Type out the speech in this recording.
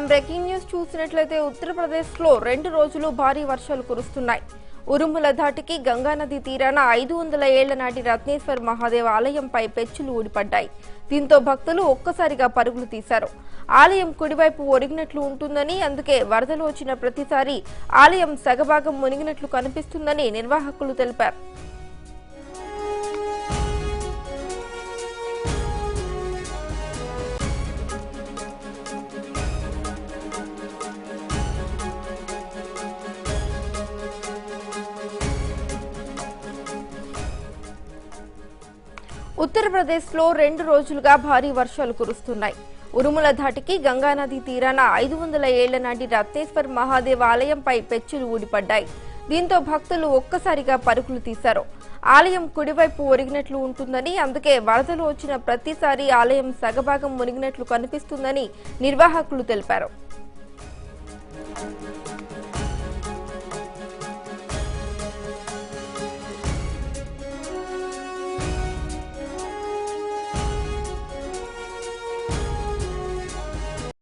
Breaking news చూసినట్లయితే ఉత్తరప్రదేశ్లో 2 రోజులు భారీ వర్షాలు కురుస్తున్నాయి. ఉరుముల ధాటికి గంగానది తీరాన 500 ఏళ్ల నాటి రత్నేశ్వర్ మహాదేవ్ ఆలయంపై పెచ్చులు ఊడిపడ్డాయి. దీంతో భక్తులు ఒక్కసారిగా పరుగులు తీశారు. ఆలయం కుడివైపు ఒరిగినట్లు ఉంటుందని, అందుకే వరదలు వచ్చిన ప్రతిసారి ఆలయం సగభాగం మునిగినట్లు కనిపిస్తుందని నిర్వాహకులు తెలిపారు. ఉత్తరప్రదేశ్లో 2 రోజులుగా భారీ వర్షాలు కురుస్తున్నాయి. ఉరుముల ధాటికి గంగానది తీరాన 500 ఏళ్ల నాటి రత్నేశ్వర్ మహాదేవ్ ఆలయంపై పెచ్చులు ఊడిపడ్డాయి. దీంతో భక్తులు ఒక్కసారిగా పరుగులు తీశారు. ఆలయం కుడివైపు ఒరిగినట్లు ఉంటుందని, అందుకే వరదలు వచ్చిన ప్రతిసారి ఆలయం సగభాగం మునిగినట్లు కనిపిస్తుందని నిర్వాహకులు తెలిపారు.